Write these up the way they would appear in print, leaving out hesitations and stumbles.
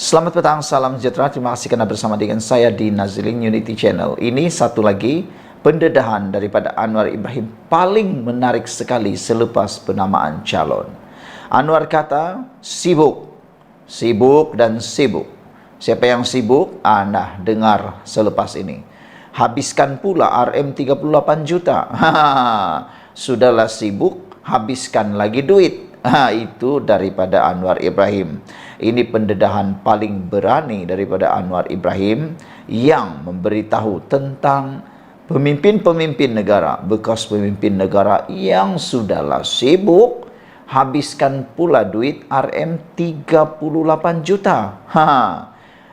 Selamat petang, salam sejahtera. Terima kasih kerana bersama dengan saya di Nazilin Unity Channel. Ini satu lagi pendedahan daripada Anwar Ibrahim paling menarik sekali selepas penamaan calon. Anwar kata sibuk, sibuk dan sibuk. Siapa yang sibuk? Anda dengar selepas ini. Habiskan pula RM38 juta. Sudahlah sibuk, habiskan lagi duit. Itu daripada Anwar Ibrahim. Ini pendedahan paling berani daripada Anwar Ibrahim yang memberitahu tentang pemimpin-pemimpin negara, bekas pemimpin negara yang sudahlah sibuk, habiskan pula duit RM38 juta.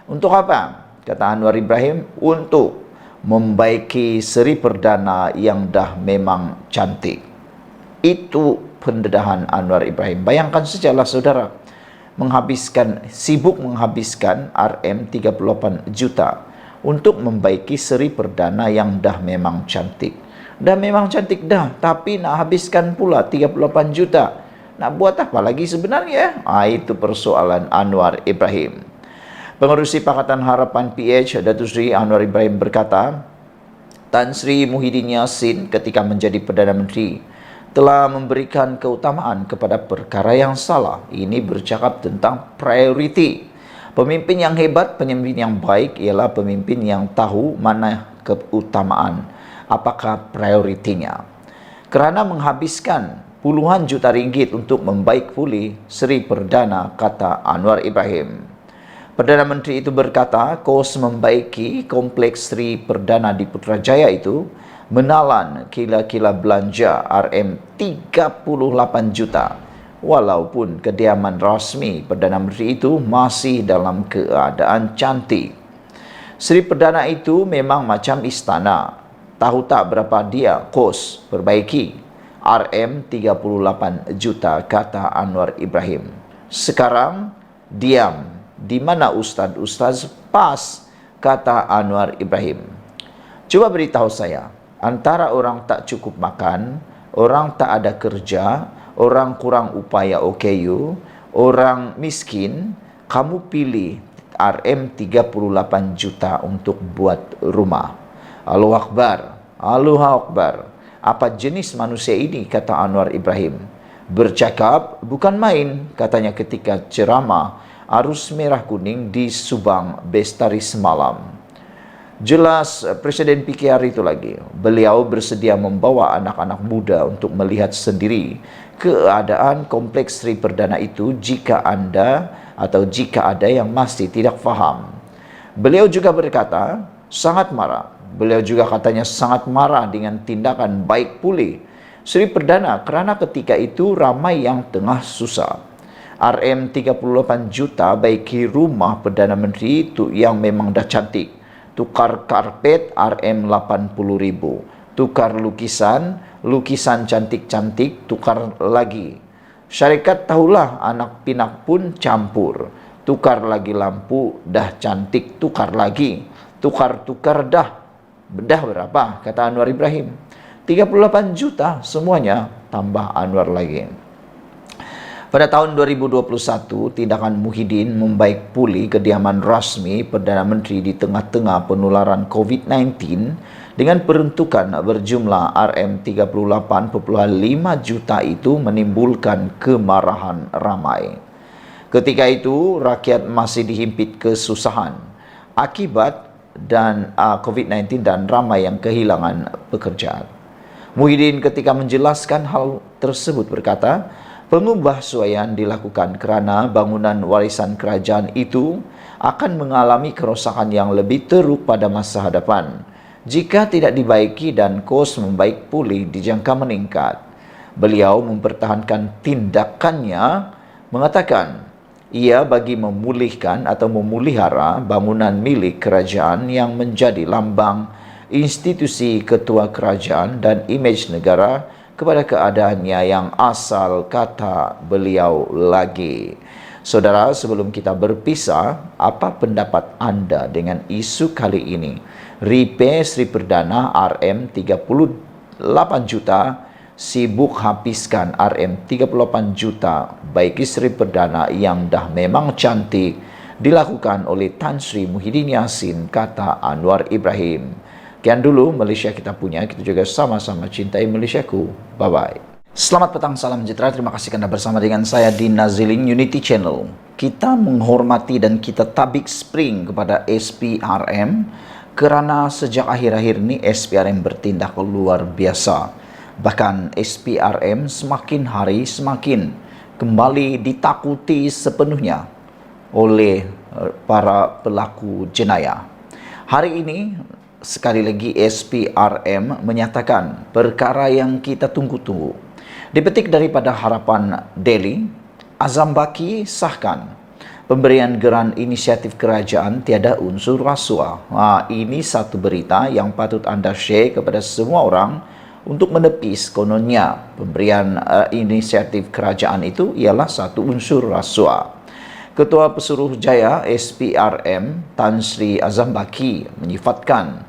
Untuk apa? Kata Anwar Ibrahim, untuk membaiki Seri Perdana yang dah memang cantik. Itu pendedahan Anwar Ibrahim. Bayangkan sajalah saudara, sibuk menghabiskan RM38 juta untuk membaiki Seri Perdana yang dah memang cantik. Dah memang cantik dah, tapi nak habiskan pula 38 juta. Nak buat apa lagi sebenarnya? Itu persoalan Anwar Ibrahim. Pengerusi Pakatan Harapan PH, Datuk Seri Anwar Ibrahim berkata, Tan Sri Muhyiddin Yassin ketika menjadi Perdana Menteri telah memberikan keutamaan kepada perkara yang salah. Ini bercakap tentang prioriti. Pemimpin yang hebat, pemimpin yang baik ialah pemimpin yang tahu mana keutamaan, apakah prioritinya. Kerana menghabiskan puluhan juta ringgit untuk membaik pulih Seri Perdana, kata Anwar Ibrahim. Perdana Menteri itu berkata, kos membaiki kompleks Seri Perdana di Putrajaya itu menalan kila-kila belanja RM38 juta. Walaupun kediaman rasmi Perdana Menteri itu masih dalam keadaan cantik. Seri Perdana itu memang macam istana. Tahu tak berapa dia kos perbaiki? RM38 juta, kata Anwar Ibrahim. Sekarang diam. Di mana ustaz-ustaz? Pas, kata Anwar Ibrahim. Cuba beritahu saya, antara orang tak cukup makan, orang tak ada kerja, orang kurang upaya OKU, orang miskin, kamu pilih RM38 juta untuk buat rumah. Allahu Akbar, Allahu Akbar. Apa jenis manusia ini, kata Anwar Ibrahim. Bercakap bukan main, katanya ketika ceramah arus merah kuning di Subang Bestari semalam. Jelas Presiden PKR itu lagi. Beliau bersedia membawa anak-anak muda untuk melihat sendiri keadaan kompleks Seri Perdana itu jika ada yang masih tidak faham. Beliau juga berkata sangat marah. Beliau juga katanya sangat marah dengan tindakan baik pulih Seri Perdana kerana ketika itu ramai yang tengah susah. RM38 juta baiki rumah Perdana Menteri itu yang memang dah cantik. Tukar karpet RM80.000, tukar lukisan cantik-cantik, tukar lagi. Syarikat tahulah anak pinak pun campur. Tukar lagi lampu, dah cantik, tukar lagi. Tukar-tukar dah. Bedah berapa? Kata Anwar Ibrahim. 38 juta semuanya, tambah Anwar lagi. Pada tahun 2021, tindakan Muhyiddin membaik pulih kediaman rasmi Perdana Menteri di tengah-tengah penularan COVID-19 dengan peruntukan berjumlah RM38.5 juta itu menimbulkan kemarahan ramai. Ketika itu, rakyat masih dihimpit kesusahan akibat COVID-19 dan ramai yang kehilangan pekerjaan. Muhyiddin ketika menjelaskan hal tersebut berkata, pengubahsuaian dilakukan kerana bangunan warisan kerajaan itu akan mengalami kerosakan yang lebih teruk pada masa hadapan jika tidak dibaiki dan kos membaik pulih dijangka meningkat. Beliau mempertahankan tindakannya, mengatakan ia bagi memulihkan atau memulihara bangunan milik kerajaan yang menjadi lambang institusi ketua kerajaan dan imej negara kepada keadaannya yang asal, kata beliau lagi. Saudara, sebelum kita berpisah, apa pendapat anda dengan isu kali ini? Repair Seri Perdana RM38 juta, sibuk habiskan RM38 juta, baiki Seri Perdana yang dah memang cantik dilakukan oleh Tan Sri Muhyiddin Yassin, kata Anwar Ibrahim. Kian dulu Malaysia kita punya, kita juga sama-sama cintai Malaysiaku. Bye-bye. Selamat petang, salam sejahtera. Terima kasih Anda bersama dengan saya di Nazilin Unity Channel. Kita menghormati dan kita tabik spring kepada SPRM kerana sejak akhir-akhir ini SPRM bertindak luar biasa. Bahkan SPRM semakin hari semakin kembali ditakuti sepenuhnya oleh para pelaku jenayah. Hari ini sekali lagi SPRM menyatakan perkara yang kita tunggu-tunggu. Dipetik daripada Harapan Daily, Azam Baki sahkan pemberian geran inisiatif kerajaan tiada unsur rasuah. Ini satu berita yang patut anda share kepada semua orang untuk menepis kononnya pemberian inisiatif kerajaan itu ialah satu unsur rasuah. Ketua Pesuruhjaya SPRM Tan Sri Azam Baki menyifatkan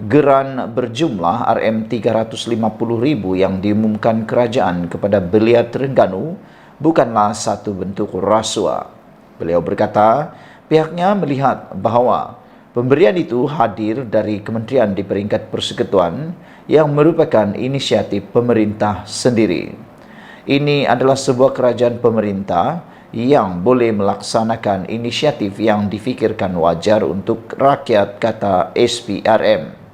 geran berjumlah RM350,000 yang diumumkan kerajaan kepada belia Terengganu bukanlah satu bentuk rasuah. Beliau berkata, pihaknya melihat bahawa pemberian itu hadir dari kementerian di peringkat persekutuan yang merupakan inisiatif pemerintah sendiri. Ini adalah sebuah kerajaan pemerintah yang boleh melaksanakan inisiatif yang difikirkan wajar untuk rakyat, kata SPRM.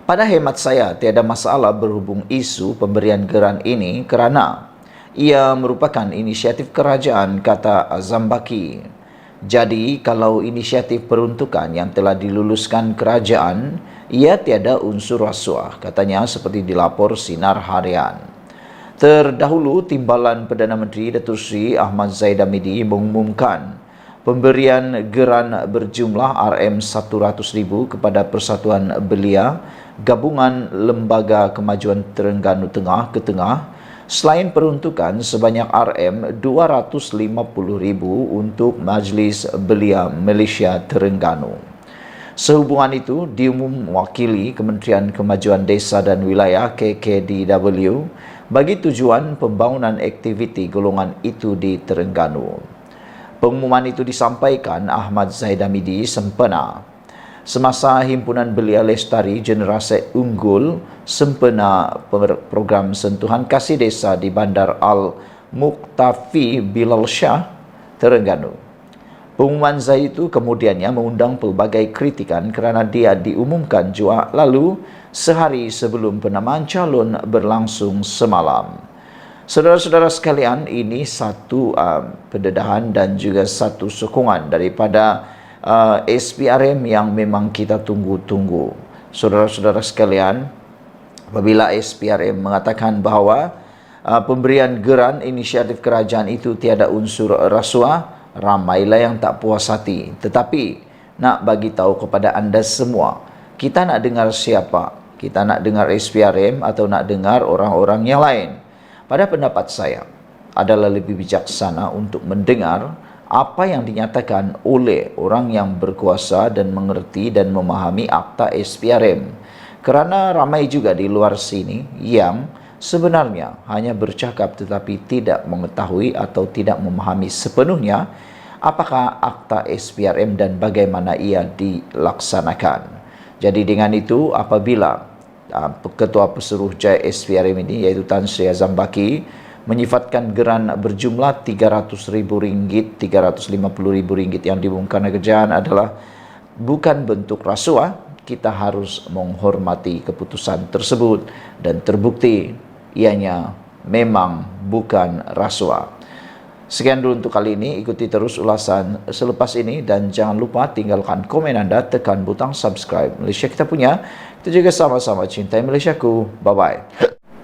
Pada hemat saya, tiada masalah berhubung isu pemberian geran ini kerana ia merupakan inisiatif kerajaan, kata Azam Baki. Jadi, kalau inisiatif peruntukan yang telah diluluskan kerajaan, ia tiada unsur rasuah, katanya seperti dilapor Sinar Harian. Terdahulu, Timbalan Perdana Menteri Datuk Seri Ahmad Zaid Hamidi mengumumkan pemberian geran berjumlah RM100,000 kepada Persatuan Belia Gabungan Lembaga Kemajuan Terengganu Tengah ke Tengah, selain peruntukan sebanyak RM250,000 untuk Majlis Belia Malaysia Terengganu. Sehubungan itu, diumum wakili Kementerian Kemajuan Desa dan Wilayah KKDW bagi tujuan pembangunan aktiviti golongan itu di Terengganu. Pengumuman itu disampaikan Ahmad Zaid Hamidi sempena semasa Himpunan Belia Lestari Generasi Unggul sempena program Sentuhan Kasih Desa di Bandar Al-Muqtafi Bilal Shah, Terengganu. Pengumuman Zaid itu kemudiannya mengundang pelbagai kritikan kerana dia diumumkan jua lalu sehari sebelum penamaan calon berlangsung semalam. Saudara-saudara sekalian, ini satu pendedahan dan juga satu sokongan daripada SPRM yang memang kita tunggu-tunggu. Saudara-saudara sekalian, apabila SPRM mengatakan bahawa pemberian geran inisiatif kerajaan itu tiada unsur rasuah, ramailah yang tak puas hati. Tetapi nak bagi tahu kepada anda semua, kita nak dengar siapa? Kita nak dengar SPRM atau nak dengar orang-orang yang lain? Pada pendapat saya, adalah lebih bijaksana untuk mendengar apa yang dinyatakan oleh orang yang berkuasa dan mengerti dan memahami akta SPRM. Kerana ramai juga di luar sini yang sebenarnya hanya bercakap tetapi tidak mengetahui atau tidak memahami sepenuhnya apakah akta SPRM dan bagaimana ia dilaksanakan. Jadi dengan itu, apabila Ketua Pesuruhjaya SPRM ini iaitu Tan Sri Azam Baki menyifatkan geran berjumlah RM300,000, RM350,000 yang diumumkan kerajaan adalah bukan bentuk rasuah, kita harus menghormati keputusan tersebut dan terbukti ianya memang bukan rasuah. Sekian dulu untuk kali ini, ikuti terus ulasan selepas ini dan jangan lupa tinggalkan komen anda, tekan butang subscribe. Malaysia kita punya, kita juga sama-sama cintai Malaysiaku. Bye-bye.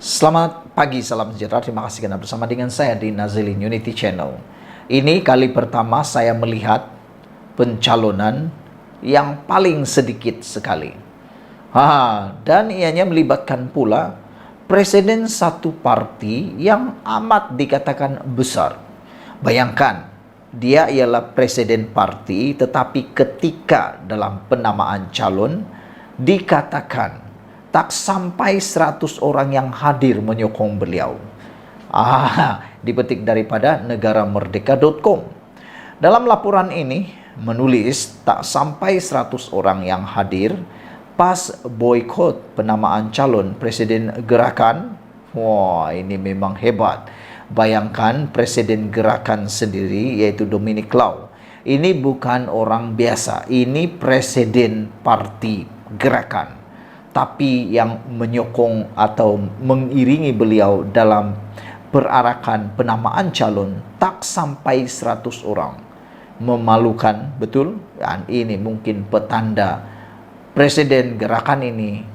Selamat pagi, salam sejahtera. Terima kasih kerana bersama dengan saya di Nazilin Unity Channel. Ini kali pertama saya melihat pencalonan yang paling sedikit sekali. Dan ianya melibatkan pula presiden satu parti yang amat dikatakan besar. Bayangkan, dia ialah presiden parti tetapi ketika dalam penamaan calon dikatakan tak sampai 100 orang yang hadir menyokong beliau. Dipetik daripada negaramerdeka.com. Dalam laporan ini menulis tak sampai 100 orang yang hadir pas boikot penamaan calon presiden gerakan. Wah, ini memang hebat. Bayangkan presiden gerakan sendiri yaitu Dominic Lau. Ini bukan orang biasa, ini presiden parti gerakan. Tapi yang menyokong atau mengiringi beliau dalam perarakan penamaan calon tak sampai 100 orang. Memalukan betul, dan ini mungkin petanda presiden gerakan ini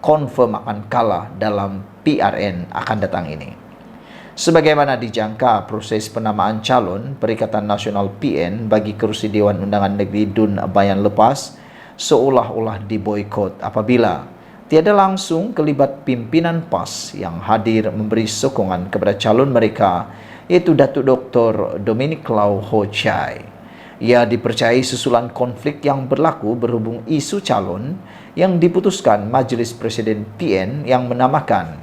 confirm akan kalah dalam PRN akan datang ini. Sebagaimana dijangka, proses penamaan calon Perikatan Nasional PN bagi kerusi Dewan Undangan Negeri Dun Bayan Lepas seolah-olah diboikot apabila tiada langsung kelibat pimpinan PAS yang hadir memberi sokongan kepada calon mereka, yaitu Datuk Dr. Dominic Lau Ho Chai. Ia dipercayai susulan konflik yang berlaku berhubung isu calon yang diputuskan Majlis Presiden PN yang menamakan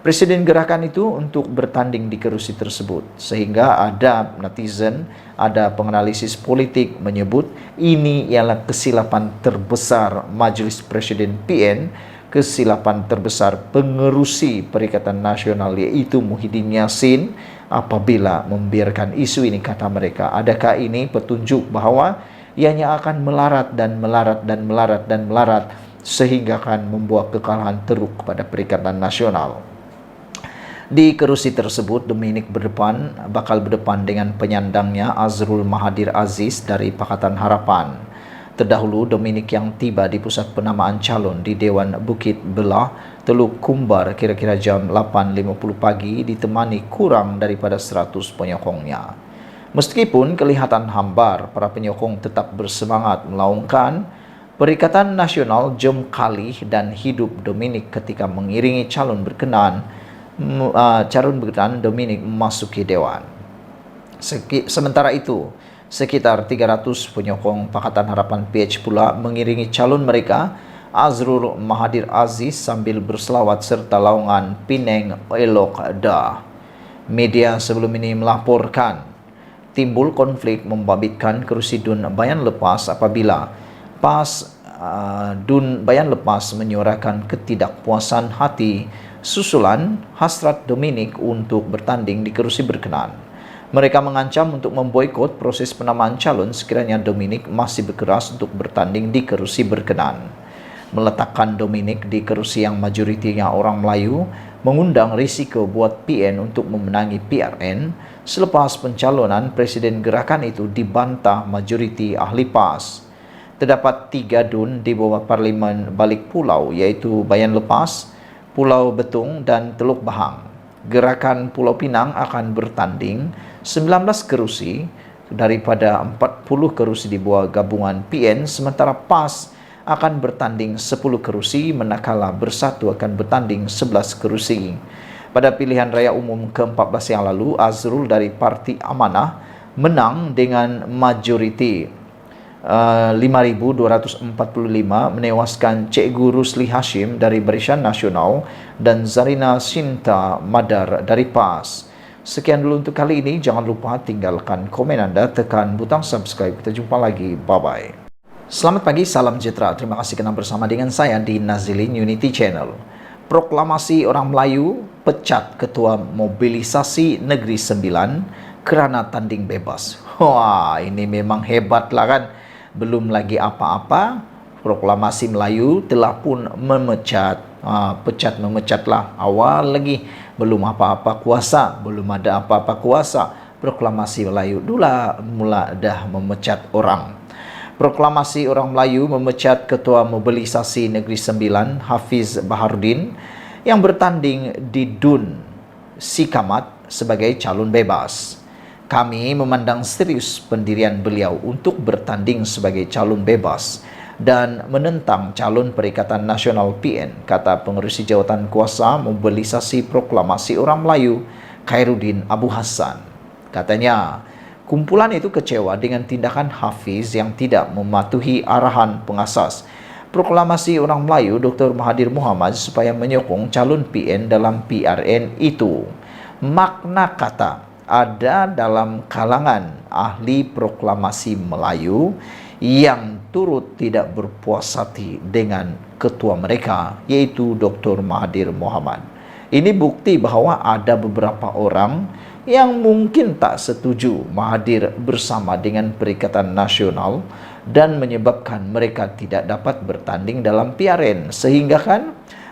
presiden gerakan itu untuk bertanding di kerusi tersebut. Sehingga ada netizen, ada penganalisis politik menyebut ini ialah kesilapan terbesar Majlis Presiden PN, kesilapan terbesar pengerusi Perikatan Nasional yaitu Muhyiddin Yassin apabila membiarkan isu ini, kata mereka. Adakah ini petunjuk bahawa ianya akan melarat dan melarat dan melarat dan melarat sehingga akan membuat kekalahan teruk kepada Perikatan Nasional? Di kerusi tersebut, Dominic bakal berdepan dengan penyandangnya Azrul Mahathir Aziz dari Pakatan Harapan. Terdahulu, Dominic yang tiba di pusat penamaan calon di Dewan Bukit Belah, Teluk Kumbar kira-kira jam 8.50 pagi ditemani kurang daripada 100 penyokongnya. Meskipun kelihatan hambar, para penyokong tetap bersemangat melaungkan Perikatan Nasional jom kali dan hidup Dominic ketika mengiringi calon berkenan Dominic memasuki Dewan. Sementara itu, sekitar 300 penyokong Pakatan Harapan PH pula mengiringi calon mereka Azrul Mahathir Aziz sambil berselawat serta laungan Penang Elok Dah. Media sebelum ini melaporkan timbul konflik membabitkan kerusi Dun Bayan Lepas apabila PAS Dun Bayan Lepas menyuarakan ketidakpuasan hati susulan hasrat Dominic untuk bertanding di kerusi berkenan. Mereka mengancam untuk memboikot proses penamaan calon sekiranya Dominic masih berkeras untuk bertanding di kerusi berkenan. Meletakkan Dominic di kerusi yang majoritinya orang Melayu mengundang risiko buat PN untuk memenangi PRN selepas pencalonan presiden gerakan itu dibantah majoriti ahli PAS. Terdapat 3 dun di bawah Parlimen Balik Pulau iaitu Bayan Lepas, Pulau Betung dan Teluk Bahang. Gerakan Pulau Pinang akan bertanding 19 kerusi daripada 40 kerusi di bawah gabungan PN, sementara PAS akan bertanding 10 kerusi, manakala Bersatu akan bertanding 11 kerusi. Pada pilihan raya umum ke-14 yang lalu, Azrul dari Parti Amanah menang dengan majoriti 5,245 menewaskan Cikgu Rusli Hashim dari Barisan Nasional dan Zarina Sinta Madar dari PAS. Sekian dulu untuk kali ini. Jangan lupa tinggalkan komen Anda, tekan butang subscribe. Kita jumpa lagi. Bye-bye. Selamat pagi, salam sejahtera. Terima kasih kerana bersama dengan saya di Nazilin Unity Channel. Proklamasi orang Melayu pecat Ketua Mobilisasi Negeri Sembilan kerana tanding bebas. Wah, ini memang hebat lah kan. Belum lagi apa-apa, proklamasi Melayu telah pun memecat, memecat lah. Awal lagi belum apa-apa kuasa, belum ada apa-apa kuasa, proklamasi Melayu mula dah memecat orang. Proklamasi orang Melayu memecat Ketua Mobilisasi Negeri Sembilan Hafiz Baharudin yang bertanding di Dun Sikamat sebagai calon bebas. Kami memandang serius pendirian beliau untuk bertanding sebagai calon bebas dan menentang calon Perikatan Nasional PN, kata pengerusi jawatan kuasa Mobilisasi Proklamasi Orang Melayu Khairuddin Abu Hassan. Katanya, kumpulan itu kecewa dengan tindakan Hafiz yang tidak mematuhi arahan pengasas Proklamasi Orang Melayu Dr. Mahathir Mohamad supaya menyokong calon PN dalam PRN itu. Makna kata ada dalam kalangan ahli proklamasi Melayu yang turut tidak berpuas hati dengan ketua mereka, yaitu Dr. Mahathir Mohamad. Ini bukti bahwa ada beberapa orang yang mungkin tak setuju Mahathir bersama dengan Perikatan Nasional dan menyebabkan mereka tidak dapat bertanding dalam PRN, sehingga kan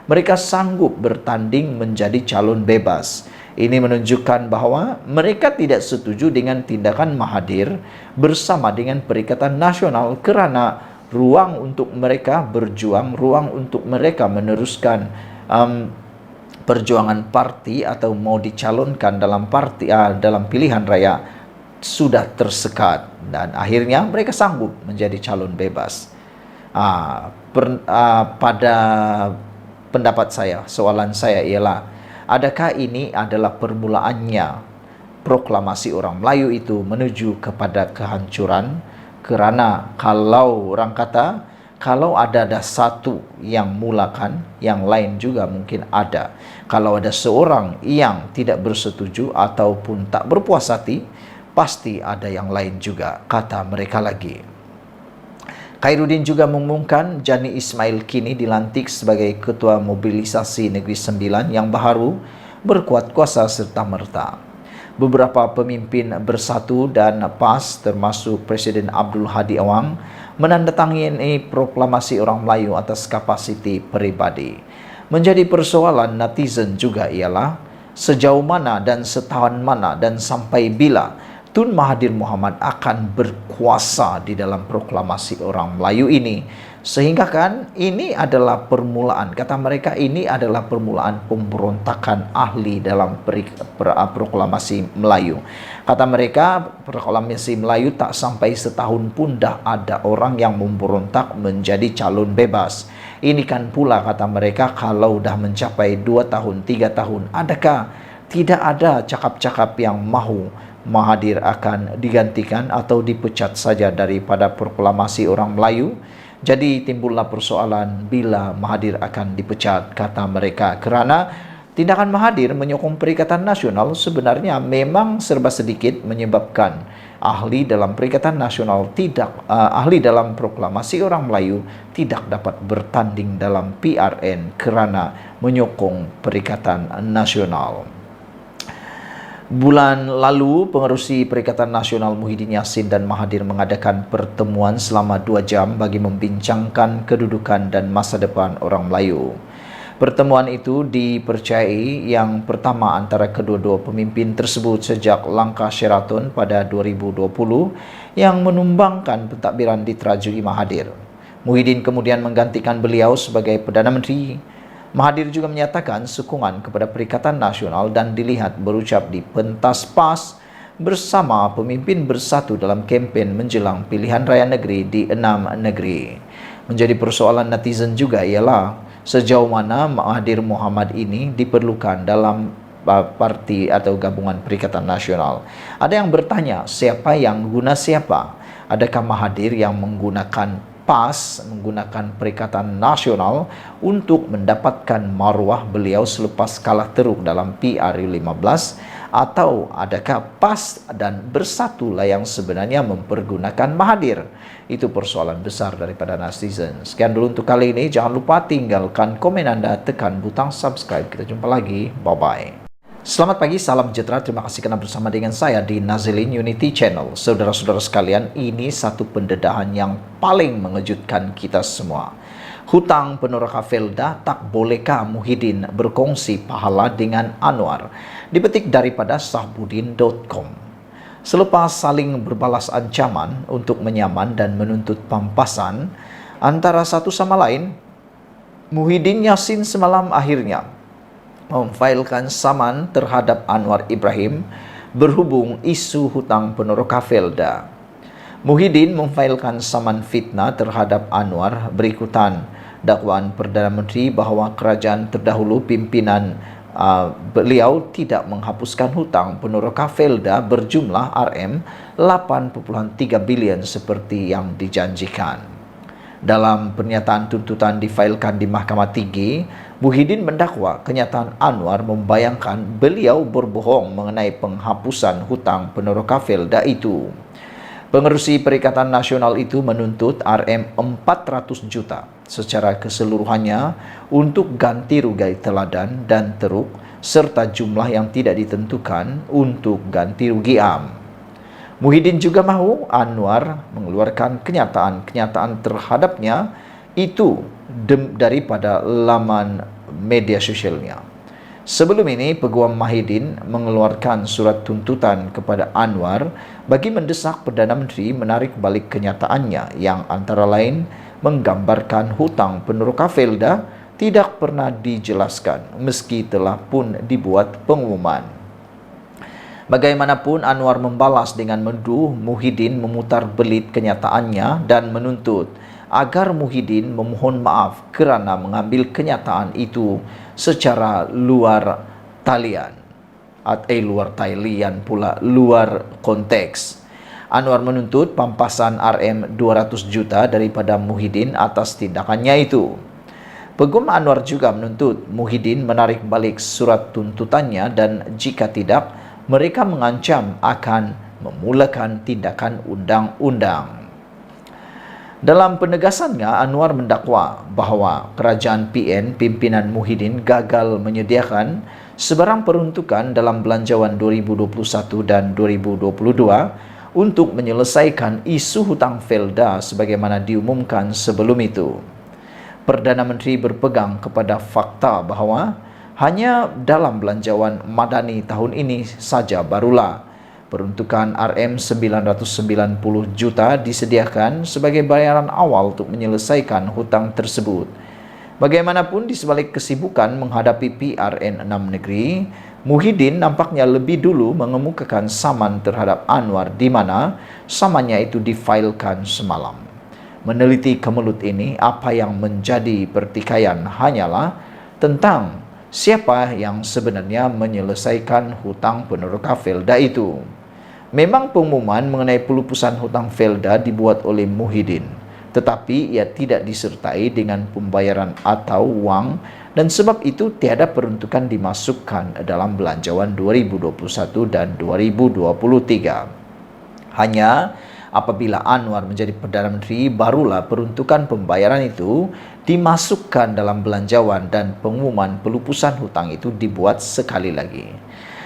mereka sanggup bertanding menjadi calon bebas. Ini menunjukkan bahwa mereka tidak setuju dengan tindakan Mahathir bersama dengan Perikatan Nasional karena ruang untuk mereka berjuang, ruang untuk mereka meneruskan perjuangan parti atau mau dicalonkan dalam dalam pilihan raya sudah tersekat, dan akhirnya mereka sanggup menjadi calon bebas. Pada pendapat saya, soalan saya ialah, adakah ini adalah permulaannya proklamasi orang Melayu itu menuju kepada kehancuran? Kerana kalau orang kata, kalau ada satu yang mulakan, yang lain juga mungkin ada. Kalau ada seorang yang tidak bersetuju ataupun tak berpuas hati, pasti ada yang lain juga, kata mereka lagi. Khairuddin juga mengumumkan Jani Ismail kini dilantik sebagai Ketua Mobilisasi Negeri Sembilan yang baru berkuat kuasa serta-merta. Beberapa pemimpin Bersatu dan PAS termasuk Presiden Abdul Hadi Awang menandatangani proklamasi orang Melayu atas kapasiti peribadi. Menjadi persoalan netizen juga ialah sejauh mana dan setahun mana dan sampai bila Tun Mahathir Mohamad akan berkuasa di dalam proklamasi orang Melayu ini. Sehingga kan ini adalah permulaan, kata mereka, ini adalah permulaan pemberontakan ahli dalam proklamasi Melayu. Kata mereka, proklamasi Melayu tak sampai setahun pun dah ada orang yang memberontak menjadi calon bebas. Ini kan pula, kata mereka, kalau dah mencapai 2 tahun, 3 tahun, adakah tidak ada cakap-cakap yang mahu Mahathir akan digantikan atau dipecat saja daripada proklamasi orang Melayu? Jadi timbullah persoalan bila Mahathir akan dipecat, kata mereka, kerana tindakan Mahathir menyokong Perikatan Nasional sebenarnya memang serba sedikit menyebabkan ahli dalam Perikatan Nasional ahli dalam proklamasi orang Melayu tidak dapat bertanding dalam PRN kerana menyokong Perikatan Nasional. Bulan lalu, pengerusi Perikatan Nasional Muhyiddin Yassin dan Mahathir mengadakan pertemuan selama 2 jam bagi membincangkan kedudukan dan masa depan orang Melayu. Pertemuan itu dipercayai yang pertama antara kedua-dua pemimpin tersebut sejak langkah Sheraton pada 2020 yang menumbangkan pentadbiran diterajui Mahathir. Muhyiddin kemudian menggantikan beliau sebagai Perdana Menteri. Mahathir juga menyatakan sokongan kepada Perikatan Nasional dan dilihat berucap di pentas PAS bersama pemimpin Bersatu dalam kempen menjelang pilihan raya negeri di 6 negeri. Menjadi persoalan netizen juga ialah sejauh mana Mahathir Mohamad ini diperlukan dalam parti atau gabungan Perikatan Nasional. Ada yang bertanya, siapa yang guna siapa? Adakah Mahathir yang menggunakan PAS, menggunakan Perikatan Nasional untuk mendapatkan maruah beliau selepas kalah teruk dalam PRU15, atau adakah PAS dan Bersatulah yang sebenarnya mempergunakan Mahathir? Itu persoalan besar daripada netizen. Sekian dulu untuk kali ini. Jangan lupa tinggalkan komen Anda, tekan butang subscribe. Kita jumpa lagi. Bye-bye. Selamat pagi, salam sejahtera. Terima kasih kerana bersama dengan saya di Nazilin Unity Channel. Saudara-saudara sekalian, ini satu pendedahan yang paling mengejutkan kita semua. Hutang Penoraka Felda, tak bolehkah Muhyiddin berkongsi pahala dengan Anwar? Dipetik daripada sahbudin.com. Selepas saling berbalas ancaman untuk menyaman dan menuntut pampasan antara satu sama lain, Muhyiddin Yassin semalam akhirnya memfailkan saman terhadap Anwar Ibrahim berhubung isu hutang Penoraka Felda. Muhyiddin memfailkan saman fitnah terhadap Anwar berikutan dakwaan Perdana Menteri bahawa kerajaan terdahulu pimpinan beliau tidak menghapuskan hutang Penoraka Felda berjumlah RM8.3 bilion seperti yang dijanjikan. Dalam pernyataan tuntutan difailkan di Mahkamah Tinggi, Muhyiddin mendakwa kenyataan Anwar membayangkan beliau berbohong mengenai penghapusan hutang peneroka Felda itu. Pengerusi Perikatan Nasional itu menuntut RM 400 juta secara keseluruhannya untuk ganti rugi teladan dan teruk serta jumlah yang tidak ditentukan untuk ganti rugi am. Muhyiddin juga mahu Anwar mengeluarkan kenyataan-kenyataan terhadapnya itu daripada laman media sosialnya. Sebelum ini, Peguam Muhyiddin mengeluarkan surat tuntutan kepada Anwar bagi mendesak Perdana Menteri menarik balik kenyataannya yang antara lain menggambarkan hutang peneroka Felda tidak pernah dijelaskan meski telah pun dibuat pengumuman. Bagaimanapun, Anwar membalas dengan menuduh Muhyiddin memutar belit kenyataannya dan menuntut agar Muhyiddin memohon maaf kerana mengambil kenyataan itu secara luar talian luar konteks. Anwar menuntut pampasan RM 200 juta daripada Muhyiddin atas tindakannya itu. Peguam Anwar juga menuntut Muhyiddin menarik balik surat tuntutannya dan jika tidak, mereka mengancam akan memulakan tindakan undang-undang. Dalam penegasannya, Anwar mendakwa bahawa kerajaan PN pimpinan Muhyiddin gagal menyediakan sebarang peruntukan dalam belanjawan 2021 dan 2022 untuk menyelesaikan isu hutang Felda sebagaimana diumumkan sebelum itu. Perdana Menteri berpegang kepada fakta bahawa hanya dalam belanjawan madani tahun ini saja barulah peruntukan RM 990 juta disediakan sebagai bayaran awal untuk menyelesaikan hutang tersebut. Bagaimanapun, di sebalik kesibukan menghadapi PRN 6 negeri, Muhyiddin nampaknya lebih dulu mengemukakan saman terhadap Anwar di mana samannya itu difailkan semalam. Meneliti kemelut ini, apa yang menjadi pertikaian hanyalah tentang siapa yang sebenarnya menyelesaikan hutang peneroka Felda itu. Memang pengumuman mengenai pelupusan hutang Felda dibuat oleh Muhyiddin, tetapi ia tidak disertai dengan pembayaran atau wang dan sebab itu tiada peruntukan dimasukkan dalam belanjawan 2021 dan 2023. Hanya apabila Anwar menjadi Perdana Menteri, barulah peruntukan pembayaran itu dimasukkan dalam belanjawan dan pengumuman pelupusan hutang itu dibuat sekali lagi.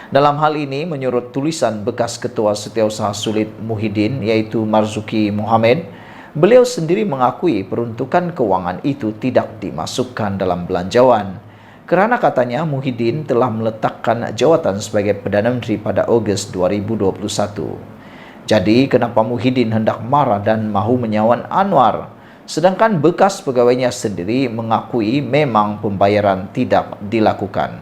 Dalam hal ini, menurut tulisan bekas Ketua Setiausaha Sulit Muhyiddin, yaitu Marzuki Mohammed, beliau sendiri mengakui peruntukan keuangan itu tidak dimasukkan dalam belanjawan. Kerana katanya Muhyiddin telah meletakkan jawatan sebagai Perdana Menteri pada Ogos 2021. Jadi, kenapa Muhyiddin hendak marah dan mahu menyawan Anwar? Sedangkan bekas pegawainya sendiri mengakui memang pembayaran tidak dilakukan.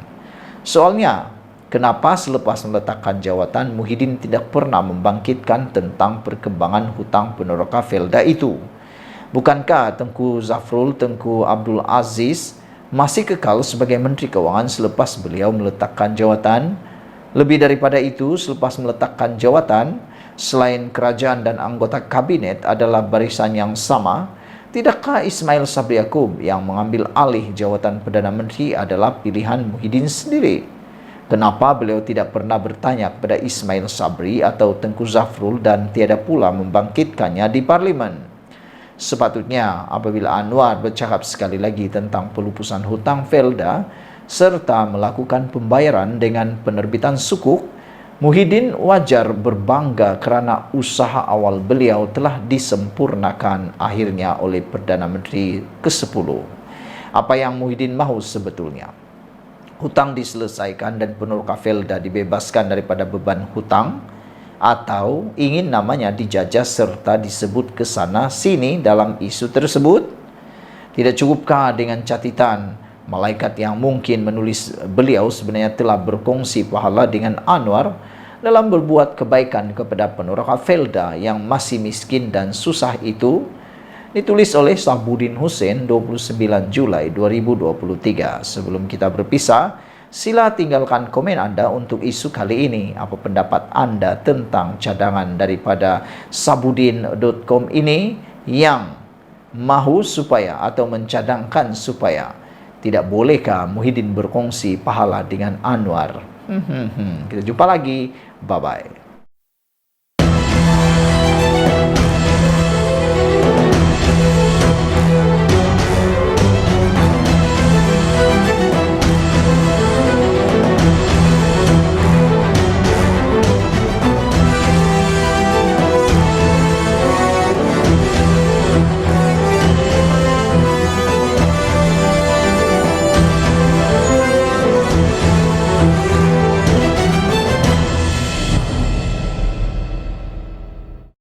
Soalnya, kenapa selepas meletakkan jawatan, Muhyiddin tidak pernah membangkitkan tentang perkembangan hutang peneroka Felda itu? Bukankah Tengku Zafrul Tengku Abdul Aziz masih kekal sebagai Menteri Keuangan selepas beliau meletakkan jawatan? Lebih daripada itu, selepas meletakkan jawatan, selain kerajaan dan anggota kabinet adalah barisan yang sama, tidakkah Ismail Sabri Yaakob yang mengambil alih jawatan Perdana Menteri adalah pilihan Muhyiddin sendiri? Kenapa beliau tidak pernah bertanya kepada Ismail Sabri atau Tengku Zafrul dan tiada pula membangkitkannya di Parlimen? Sepatutnya apabila Anwar bercakap sekali lagi tentang pelupusan hutang Felda serta melakukan pembayaran dengan penerbitan sukuk, Muhyiddin wajar berbangga kerana usaha awal beliau telah disempurnakan akhirnya oleh Perdana Menteri ke-10. Apa yang Muhyiddin mahu sebetulnya? Hutang diselesaikan dan peneroka Felda dibebaskan daripada beban hutang, atau ingin namanya dijajah serta disebut ke sana sini dalam isu tersebut? Tidak cukupkah dengan catatan malaikat yang mungkin menulis beliau sebenarnya telah berkongsi pahala dengan Anwar dalam berbuat kebaikan kepada peneroka Felda yang masih miskin dan susah itu? Ditulis oleh Sahbudin Hussein 29 Julai 2023. Sebelum kita berpisah, sila tinggalkan komen Anda untuk isu kali ini. Apa pendapat Anda tentang cadangan daripada sabudin.com ini yang mahu supaya atau mencadangkan supaya Tidak bolehkah Muhyiddin berkongsi pahala dengan Anwar? Kita jumpa lagi. Bye-bye.